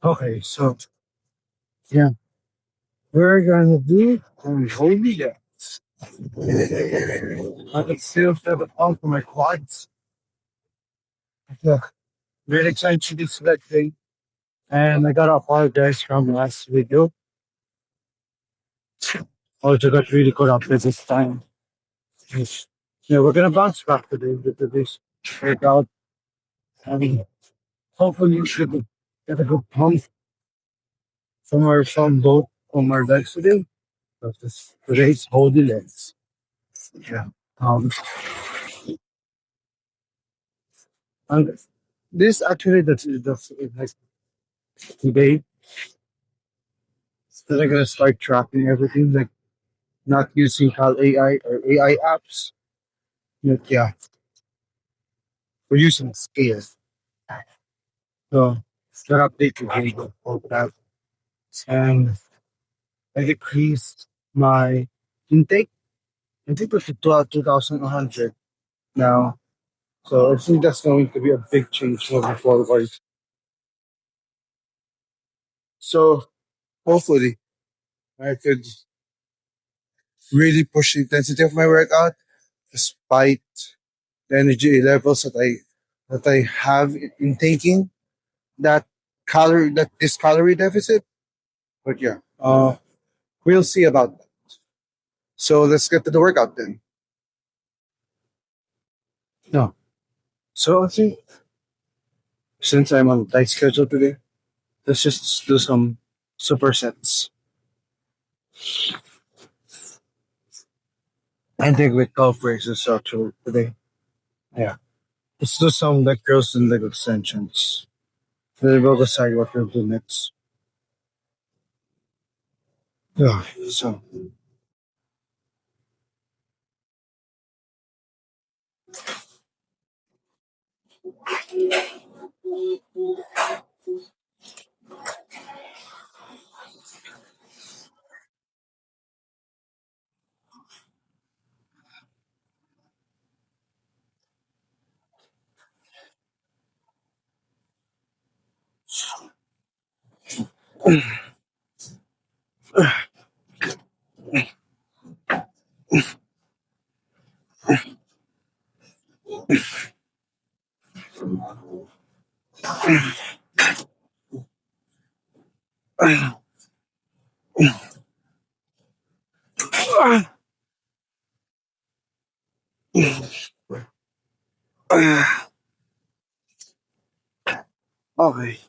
Okay, so yeah, we're gonna do holy dance. I can still feel the pump for my quads. Yeah, really excited to do that thing. And I gotta apologize from last video. Also got really caught up with this time. Yes. Yeah, we're gonna bounce back today with this workout. I mean, hopefully you should get a good pump from both from our legs today. Because today's holy legs. Yeah. And this actually that's like today that I'm gonna start tracking everything, like not using Cal AI or AI apps. But yeah, we're using Scale. So that update to Google for that. And I decreased my intake. I think it's 2,100 now. So I think that's going to be a big change moving forward. So hopefully I could really push the intensity of my workout despite the energy levels that I have in taking this calorie deficit. But yeah, we'll see about that. So let's get to the workout then. No. So I think since I'm on tight schedule today, let's just do some supersets. I think with golf races actually today. Yeah. Let's do some leg curls and leg extensions. Then we'll decide what we'll do next. Yeah. So okay.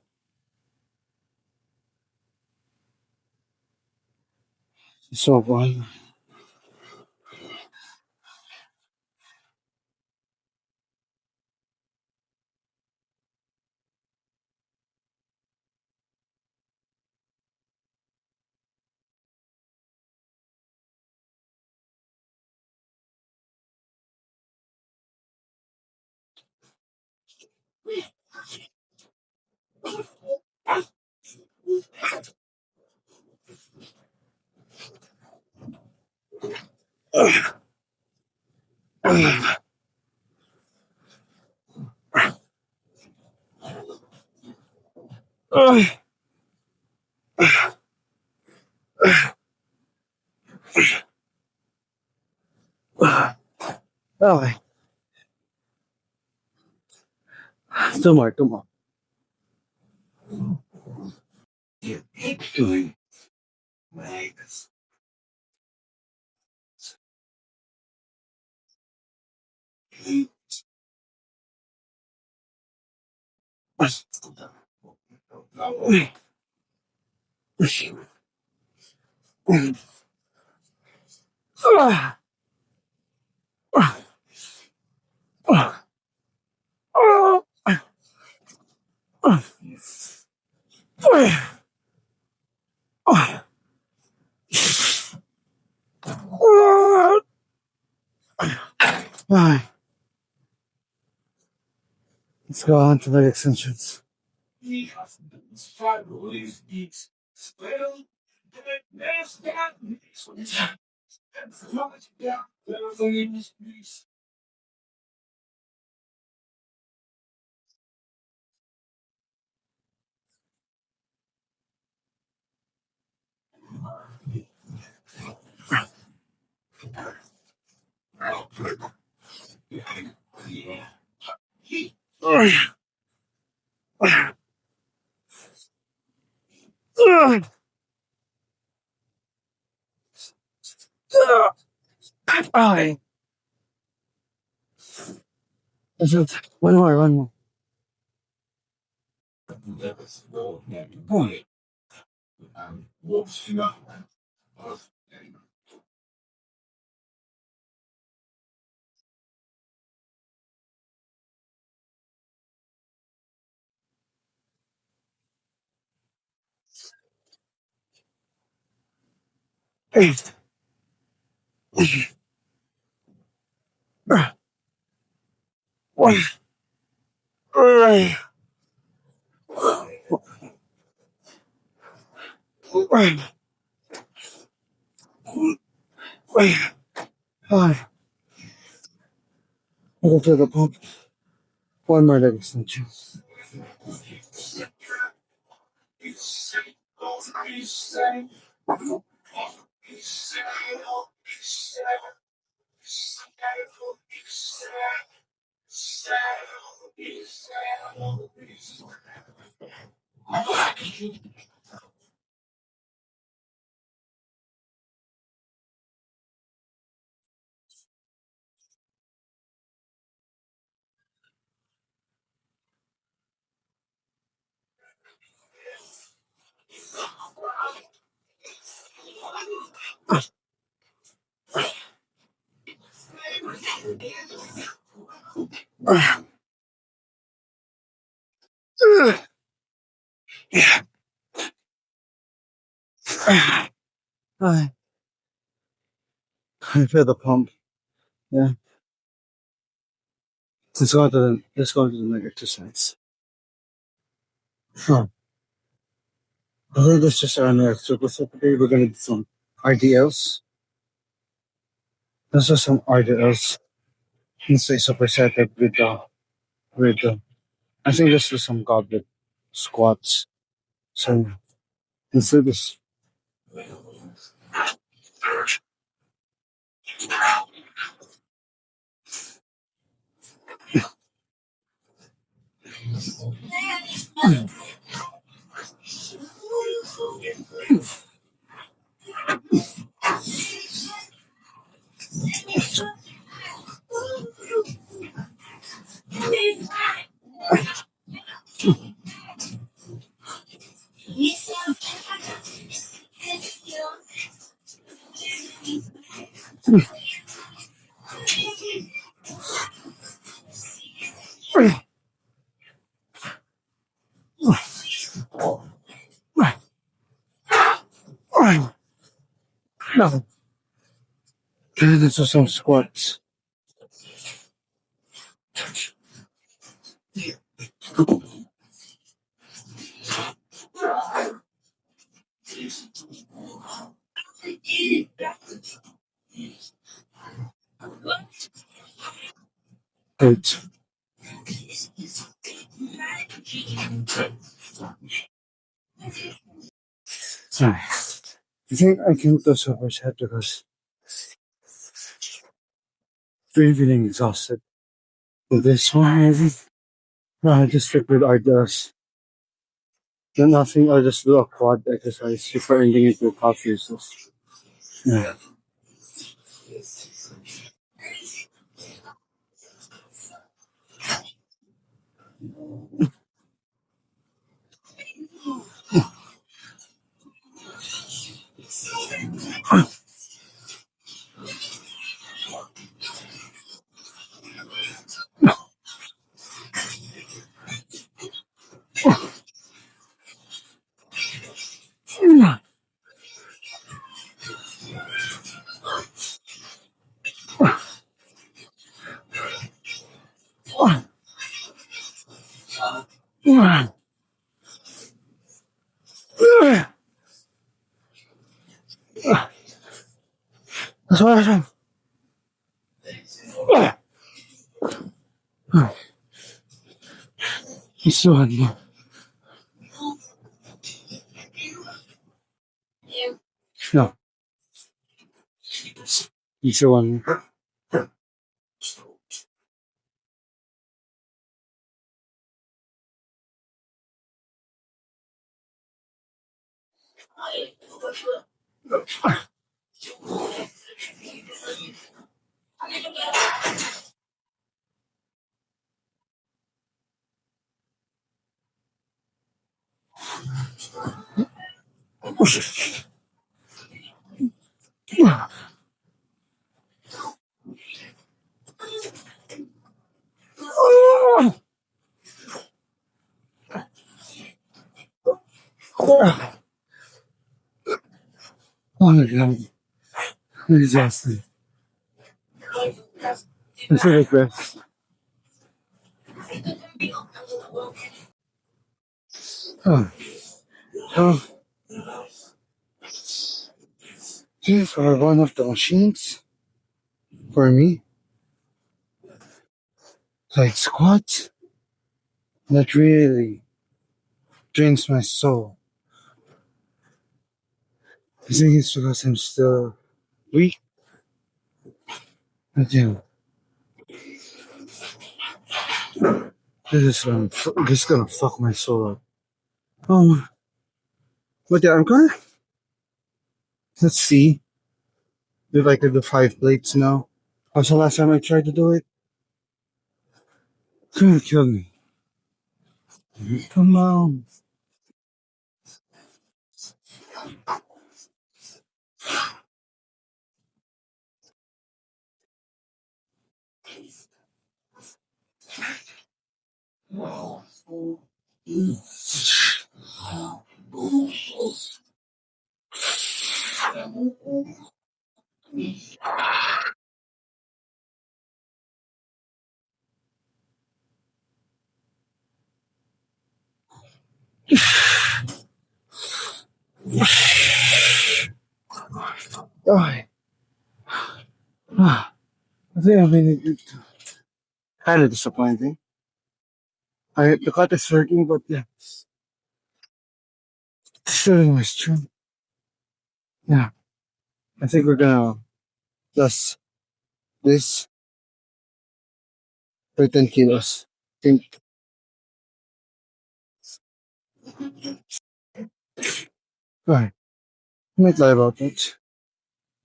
So one. Okay. Two more. Two more. Two. Alright, let's go on to the extensions. Ay. That's it. One more, one more. Eight. One. Hi. I go to the pump. One more leg extension. Hi. I feel the pump. Yeah. Let's go to the next exercise. Huh. I think that's just our next circle. So today we're gonna do some RDLs. Let's do some RDLs. Let's say supersetted with I think let's do some goblet squats. So let's do this. No. Okay, let's do some squats. Eight. Sorry. I think I can do superset because I'm feeling exhausted. With this one, no, I just stick with RDLs. Then nothing, I'll just do a quad exercise before ending it with half uses. Yeah. That's what I said. He's still had more. No, he's still on. Oh my god, I'm exhausted. Let's take a rest. Oh, oh, these are one of the machines for me, like squats, that really drains my soul. I think it's because I'm still weak. But yeah, this is gonna fuck my soul up. Um, but yeah, I'm gonna let's see if I could do 5 plates now. How's the last time I tried to do it? It's gonna kill me. Come on. Oh, I think I mean it's kind of disappointing. The cut is working, but yeah, it's still my strength. Yeah, I think we're gonna plus this for 10 kilos. I think, alright, I might lie about that.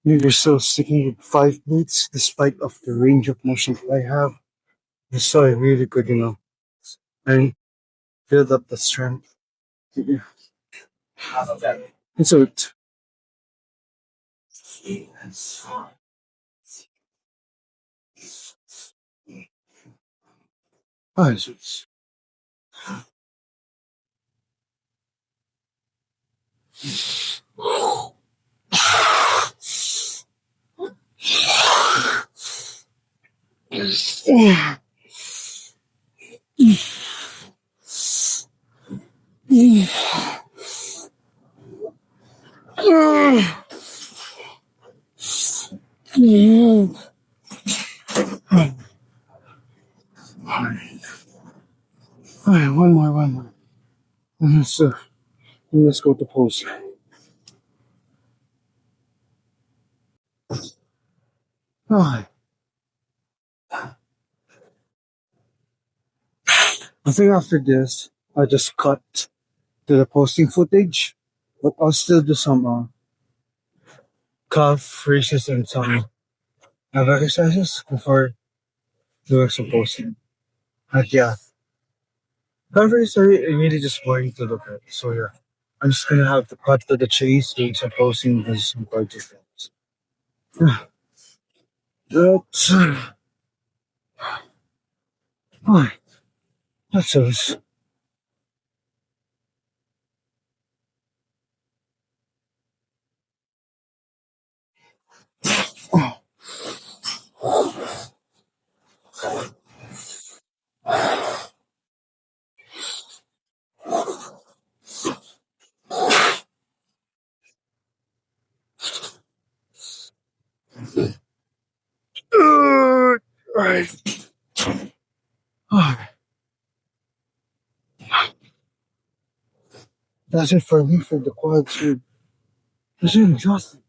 Maybe we're still sticking with 5 plates despite of the range of motion that I have. It's so really good, and build up the strength. Yeah. And so it's alright, one more. So let's go to pose. Alright, I think after this, I just cut to the posting footage, but I'll still do some calf raises and some ab exercises before doing some posting. But yeah, calf raises are really just boring to look at. So yeah, I'm just gonna have to cut to the chase, doing some posting and some gorgeous things. Yeah, that's oh, that's us. Right. Oh, that's it for me for the quads. Dude. This is exhausting.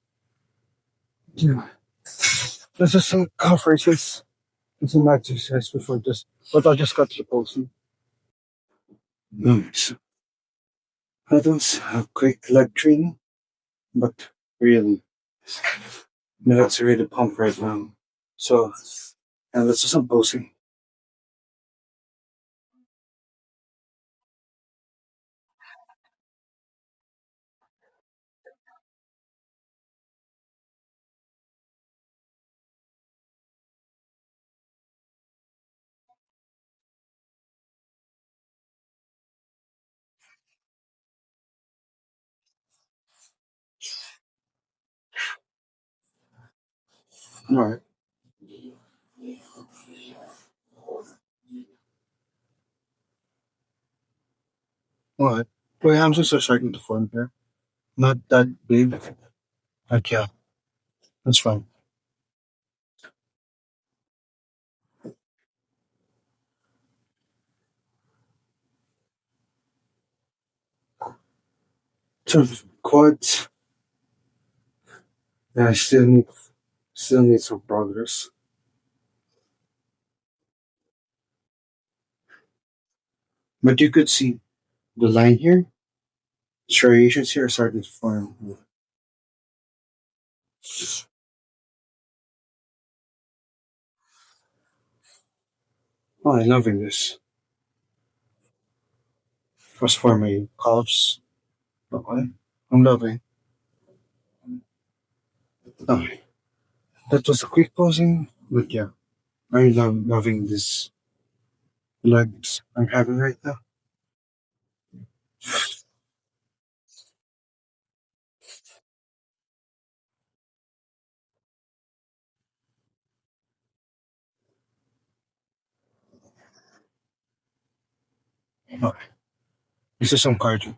Yeah. Let's just some calf raises and some exercise before this. But I'll just cut to the posting. Nice. That was a quick leg training, but really, my legs are really pumped right now. So, and let's do some posing. Alright, alright. My hamstrings are starting to form here. Not that big. Like, yeah, that's fine. So, quads, yeah, I still need some progress. But you could see the line here, striations here are starting to form. Oh, I'm loving this. First for my calves. Okay. I'm loving. Okay. That was a quick posing, but yeah, I love loving this legs I'm having right now. Okay. This is some cardio.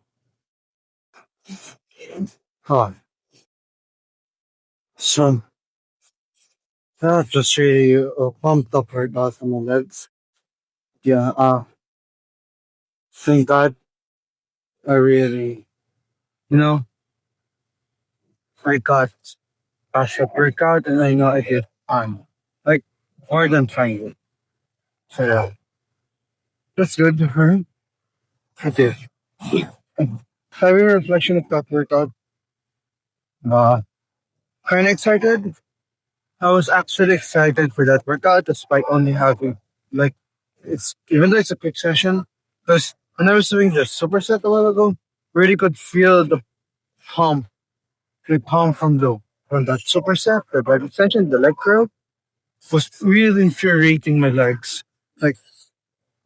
Oh, so that just really pumped up right now from my legs. Yeah, thank God I really, you know, I got a short workout and I know I did fine. Like, more than fine. So yeah, that's good to her. I did. Having a reflection of that workout, uh, kind of excited. I was actually excited for that workout despite only having, like, it's, even though it's a quick session, because when I was doing the superset a while ago, really could feel pump, the pump from that superset, the body extension, the leg curl, was really infuriating my legs. Like,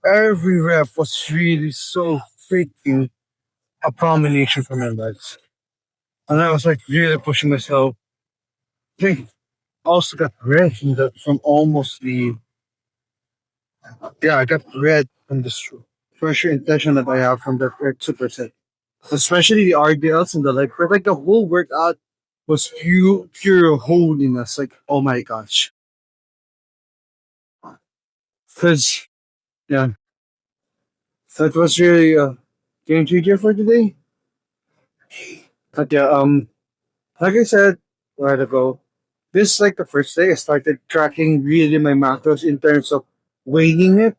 every rep was really so freaking abomination for my legs. And I was like really pushing myself. I think I also got red from almost the, yeah, I got red from the pressure intention that I have from the red superset. Especially the RDLs and the leg press. Like the whole workout was pure holiness. Like, oh my gosh. Cause yeah, that was really a game changer for today. But yeah, like I said a while ago, this is like the first day I started tracking really my macros in terms of weighing it.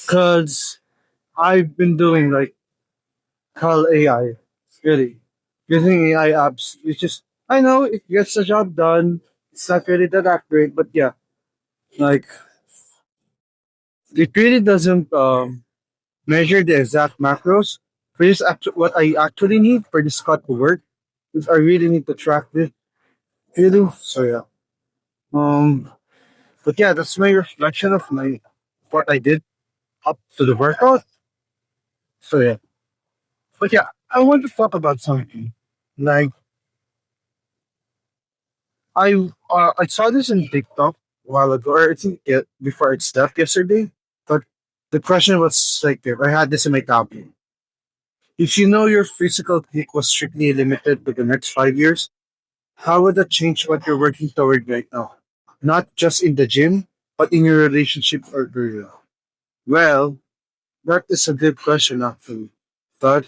Cause I've been doing like Call AI, really. Using AI apps, it's just, I know it gets the job done. It's not really that accurate, but yeah, like, it really doesn't measure the exact macros for this what I actually need for this cut to work. Which I really need to track this really. So yeah. Um but yeah, that's my reflection of my what I did up to the workout. So yeah. But yeah, I want to talk about something. Like, I saw this in TikTok a while ago, or I think before it left yesterday. But the question was like, I had this in my tablet. If you know your physical peak was strictly limited to the next 5 years, how would that change what you're working toward right now? Not just in the gym, but in your relationship or career. Well, that is a good question actually. But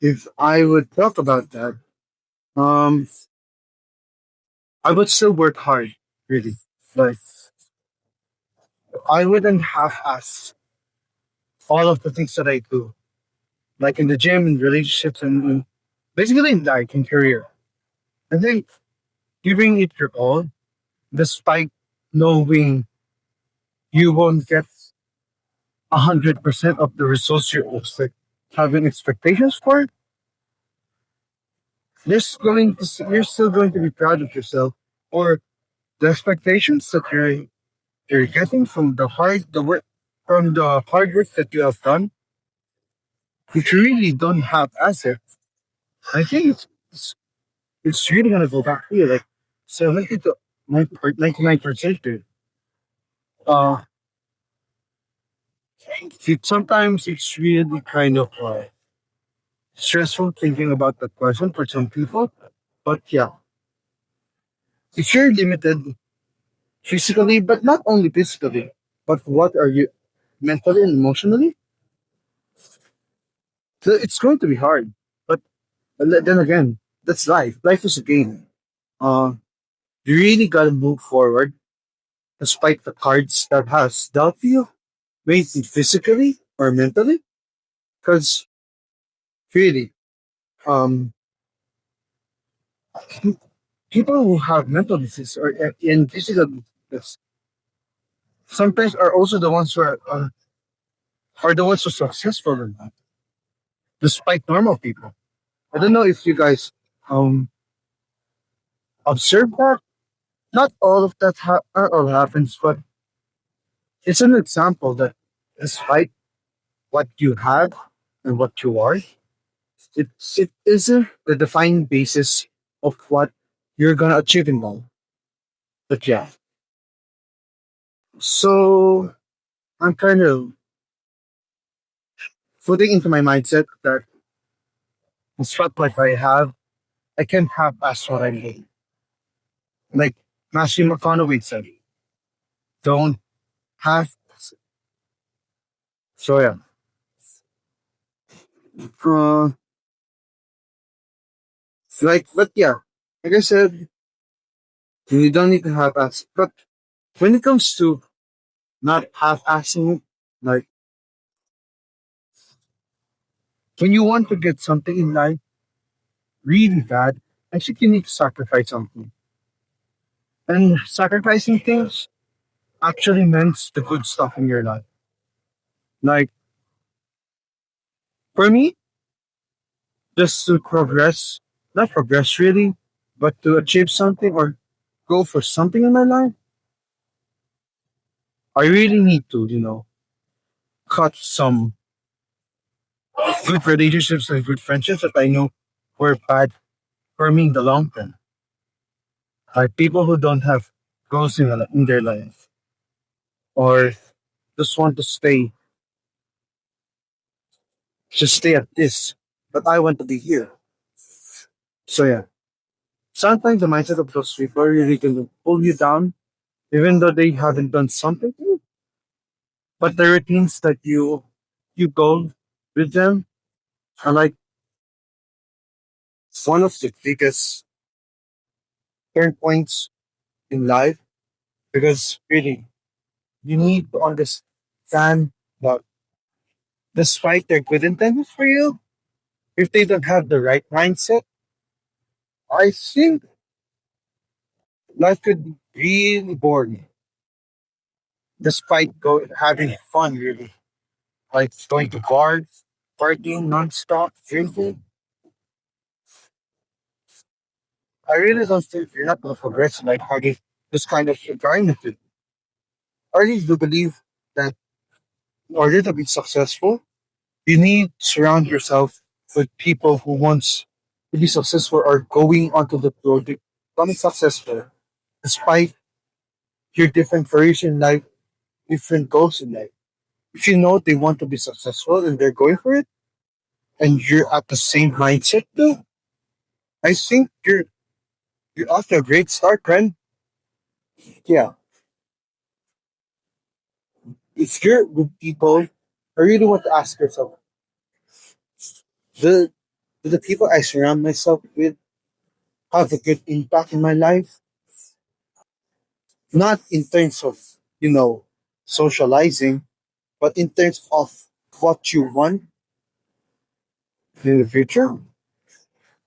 if I would talk about that, um, I would still work hard, really. Like, I wouldn't half ass all of the things that I do. like in the gym, in relationships, and basically in life, in career. I think giving it your all, despite knowing you won't get 100% of the results having expectations for, you're still going to be proud of yourself or the expectations that you're getting from the work from the hard work that you have done. If you really don't have assets, I think it's really gonna go back to you like 70 to 99%. Dude. Uh, sometimes it's really kind of stressful thinking about that question for some people. But yeah, if you're limited physically, but not only physically, but what are you mentally and emotionally? So it's going to be hard. But then again, that's life. Life is a game. Uh, you really gotta move forward despite the cards that has dealt you, be it physically or mentally. Because really, um, people who have mental disease or in physical disease sometimes are also the ones who are the ones who are successful in that, despite normal people. I don't know if you guys um observe that. Not all of that all happens, but it's an example that despite what you have and what you are, it is the defining basis of what you're gonna achieve in life. But yeah, so I'm kind of putting into my mindset that despite what I have, I can have as what I need. Like Matthew McConaughey said, don't have. So yeah, uh, but yeah, like I said, you don't need to have as. But when it comes to not half-assing it, like when you want to get something in life really bad, I think you need to sacrifice something. And sacrificing things actually means the good stuff in your life. Like for me, just to progress, not progress really, but to achieve something or go for something in my life, I really need to, cut some good relationships and good friendships that I know were bad for me in the long term. Like people who don't have goals in their life or just want to stay at this, but I want to be here. So yeah, sometimes the mindset of those people really can pull you down, even though they haven't done something. But the routines that you go with them are like one of the biggest turn points in life because really you need to understand that despite their good intentions for you, if they don't have the right mindset, I think life could be really boring. Despite having fun, really, like going to bars, partying nonstop, drinking, I really don't think you're not going to progress like having this kind of environment. I really do believe that in order to be successful, you need to surround yourself with people who wants to be successful or going onto the road to becoming successful, despite your different careers in life, different goals in life. If you know they want to be successful and they're going for it, and you're at the same mindset too, I think you're off to a great start, friend. Yeah, if you're with people, I really want to ask yourself, do, do the people I surround myself with have a good impact in my life? Not in terms of, you know, socializing, but in terms of what you want, in the future,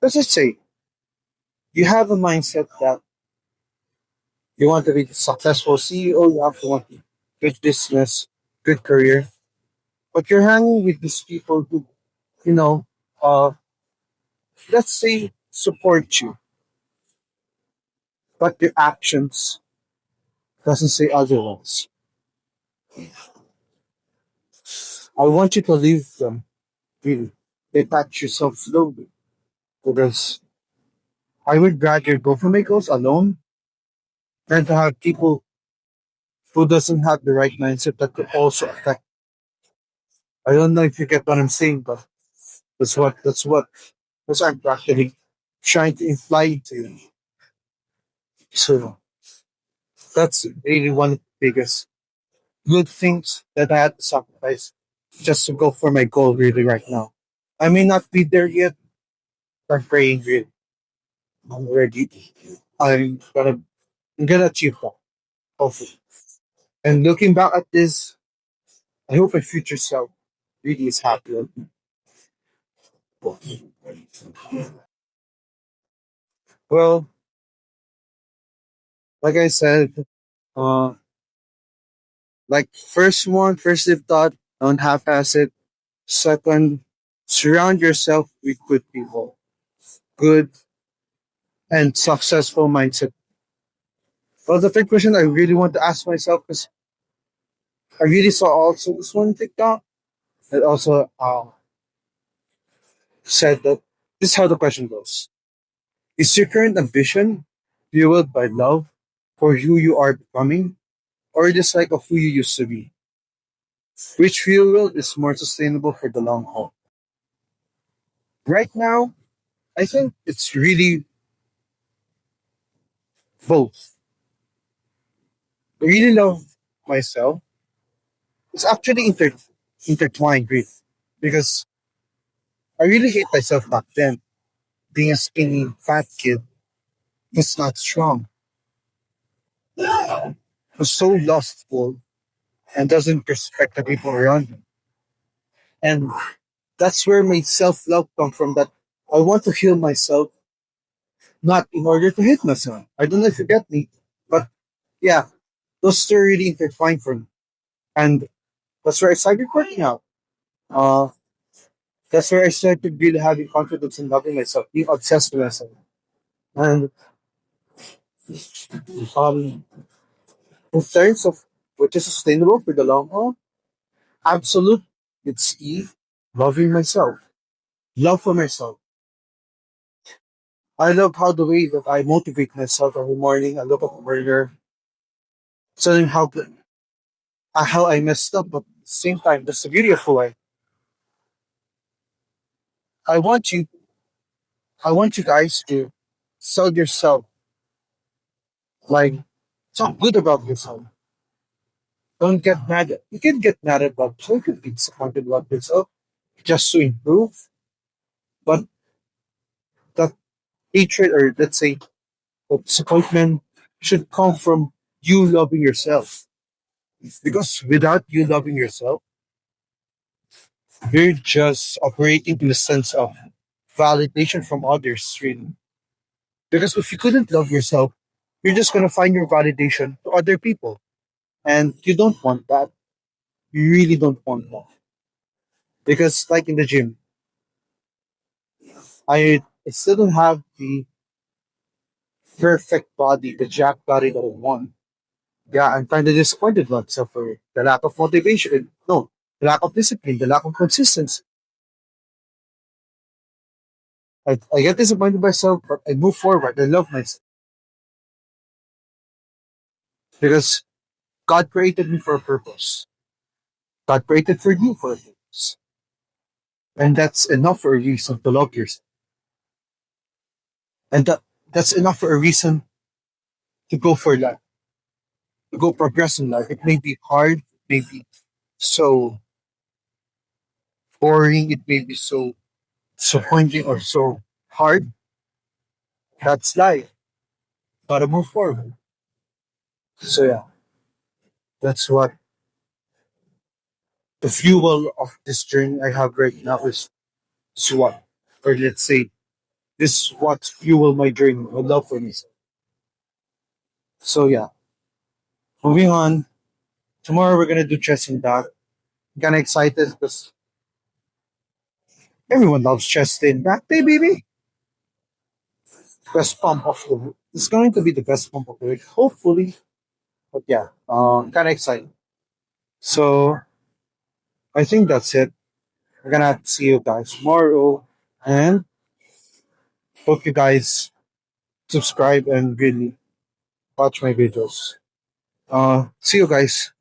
let's just say you have a mindset that you want to be a successful CEO, you have to want good business, good career, but you're hanging with these people who, you know, uh, let's say support you, but your actions doesn't say otherwise. I want you to leave them, really. Detach yourself slowly, because I would rather go for my goals alone than to have people who doesn't have the right mindset that could also affect. I don't know if you get what I'm saying, but that's what I'm practically trying to imply to you. So that's really one of the biggest good things that I had to sacrifice just to go for my goal really right now. I may not be there yet, but I'm praying really. I'm ready. I'm gonna I'm gonna achieve that, hopefully. And looking back at this, I hope my future self really is happy. Well, like I said, uh, like first if thought, don't half-ass it. Second, surround yourself with good people, good and successful mindset. Well, the third question I really want to ask myself is, I really saw also this one TikTok that also said that this is how the question goes: is your current ambition fueled by love for who you are becoming, or dislike of who you used to be? Which fuel is more sustainable for the long haul? Right now, I think it's really both. I really love myself. It's actually intertwined with, because I really hate myself back then. Being a skinny, fat kid was not strong. Was so lustful and doesn't respect the people around me. And that's where my self love comes from. That I want to heal myself, not in order to hate myself. I don't know if you get me, but yeah, those two are really intertwined for me. And that's where I started working out. Uh, that's where I started really having confidence in loving myself, being obsessed with myself. And um, in terms of which is sustainable for the long haul, absolute, it's Eve, loving myself, love for myself. I love how the way that I motivate myself every morning. I look at the burger, telling how I messed up, but at the same time, that's the beauty of who I want you. I want you guys to sell yourself, like talk good about yourself. Don't get mad. You can get mad about yourself. You can be disappointed about yourself just to improve. But that hatred, or let's say that disappointment, should come from you loving yourself. Because without you loving yourself, you're just operating in the sense of validation from others, really. Because if you couldn't love yourself, you're just gonna find your validation to other people. And you don't want that. You really don't want that. Because like in the gym, I still don't have the perfect body, the jack body that I want. Yeah, I'm kind of disappointed with myself for the lack of motivation. No, the lack of discipline, the lack of consistency. I get disappointed by myself, but I move forward. I love myself because God created me for a purpose. God created for you for a purpose. And that's enough for a reason to love yourself. And that's enough for a reason to go for life, to go progress in life. It may be hard, it may be so boring, it may be so disappointing or so hard. That's life. Gotta move forward. So yeah, that's what the fuel of this journey I have right now is what. or let's say this is what fuel my journey, my love for music. So yeah, moving on. Tomorrow we're gonna do chess and back. Kinda excited because everyone loves chest in back day, baby. Best pump of the week. It's going to be the best pump of the week, hopefully. But yeah, kind of excited. So I think that's it. We're gonna see you guys tomorrow, and hope you guys subscribe and really watch my videos. See you guys.